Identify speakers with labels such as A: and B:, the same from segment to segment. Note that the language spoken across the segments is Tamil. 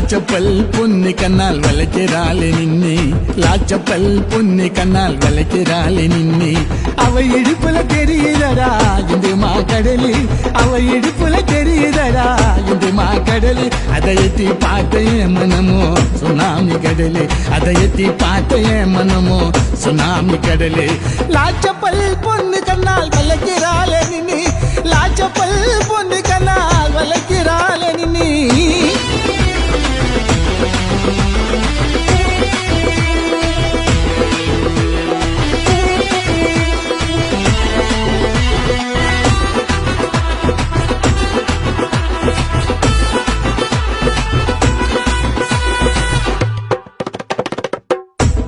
A: லாச்சப்பல் பொன்னி கண்ணால் வளைக்கிறாளே நின்னே லாச்சப்பல் பொன்னி கண்ணால் வளைக்கிறாளே நின்னே அவ இடுப்புல தெரியுதடா இந்த மாக்கடலு அவ இடுப்புல தெரியுதடா இந்த மாக்கடலு அதை எத்தி பார்த்த என் மனமோ சுனாமி கடலு அதை எத்தி பார்த்த என் மனமோ சுனாமி கடலு லாச்சப்பல் பொன்னு கண்ணால் வளைக்கிறாளே நின்னே லாச்சப்பல் பொன்னு கண்ணால் வளைக்கிறாளே நின்னே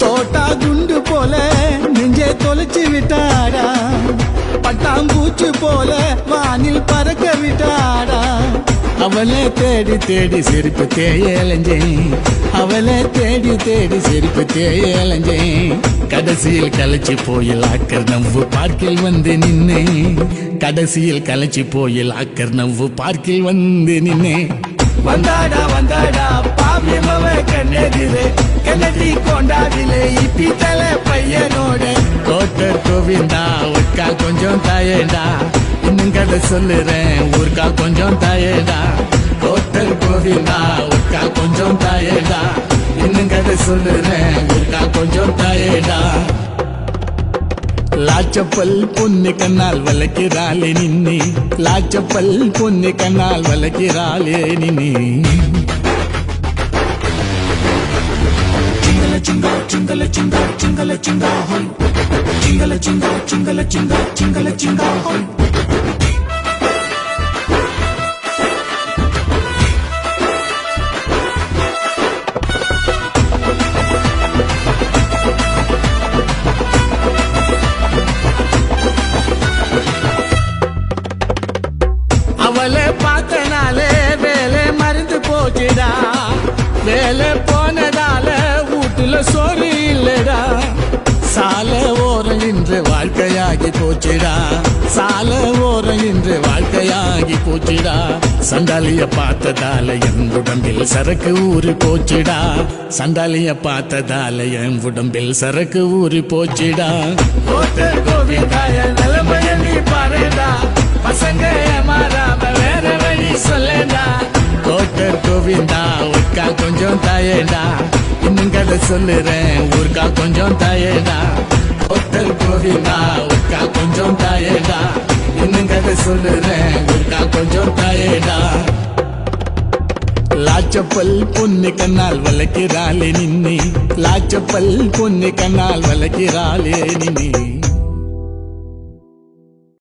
A: தோட்டா குண்டு போல நெஞ்சே தொலைச்சு விட்டாடா பட்டாம்பூச்சு போல வானில் பறக்க விட்டாடா அவளை தேடி தேடி செருப்பு தேயலைஞ்சேன் அவளை தேடி தேடி செருப்பு தேயலைஞ்சேன் கடைசியில் கலைச்சி போயில் ஆக்கர் நவ்வு பார்க்கில் வந்து நின்னே கடைசியில் கலைச்சி போயில் ஆக்கர் நவ்வு பார்க்கில் வந்து நின்னே வந்தாடா வந்தாடா பாவியமவ கண்ணெதிரே கண்ணடி கொண்டாடிலே இப்பி தலை பையனோட கோட்டர் கோவிந்தா உட்கா கொஞ்சம் தாயேடா இன்னும் கதை சொல்லுறேன் ஊர்க்கா கொஞ்சம் தாயேடா கோட்டர் கோவிந்தா உட்கா கொஞ்சம் தாயேடா இன்னும் கதை சொல்லுறேன் ஊர்க்கா கொஞ்சம் தாயேடா லாச்சப்பல் பொன்னி கண்ணால் வளைக்கிறாளே நின்னே லாச்சப்பல் பொன்னி கண்ணால் வளைக்கிறாளே நின்னே
B: Chinga chinga chinga chinga chinga hoy chinga chinga chinga chinga chinga chinga hoy
A: அவளை பார்த்தனாலே வேலை மறந்து போச்சுடா வேலை போனதால வீட்டுல சோறு இல்லடா சால ஓரம் இன்று வாழ்க்கையாகி போச்சுடா சால ஓரம் இன்று வாழ்க்கையாகி போச்சுடா சண்டாலிய பார்த்ததால என் உடம்பில் சரக்கு ஊறி போச்சுடா சண்டாலிய பார்த்ததால என் உடம்பில் சரக்கு ஊறி போச்சுடா கோவிந்தாய நிலைமைய நீ பாருடா பசங்க மாறாம வேற வழி சொல்லடா கோட்டர் கோவிந்தா உட்கா கொஞ்சம் தாயேடா இன்னும் கதை சொல்லுறேன் ஊர்க்கா கொஞ்சம் தாயேடா கோட்டர் கோவிந்தா உட்கா கொஞ்சம் தாயேடா இன்னும் கதை சொல்லுறேன் ஊர்க்கா கொஞ்சம் தாயேடா லாச்சப்பல் பொன்னி கண்ணால் வளைக்கிறாளே நின்னே லாச்சப்பல் பொன்னி கண்ணால் வளைக்கிறாளே நின்னே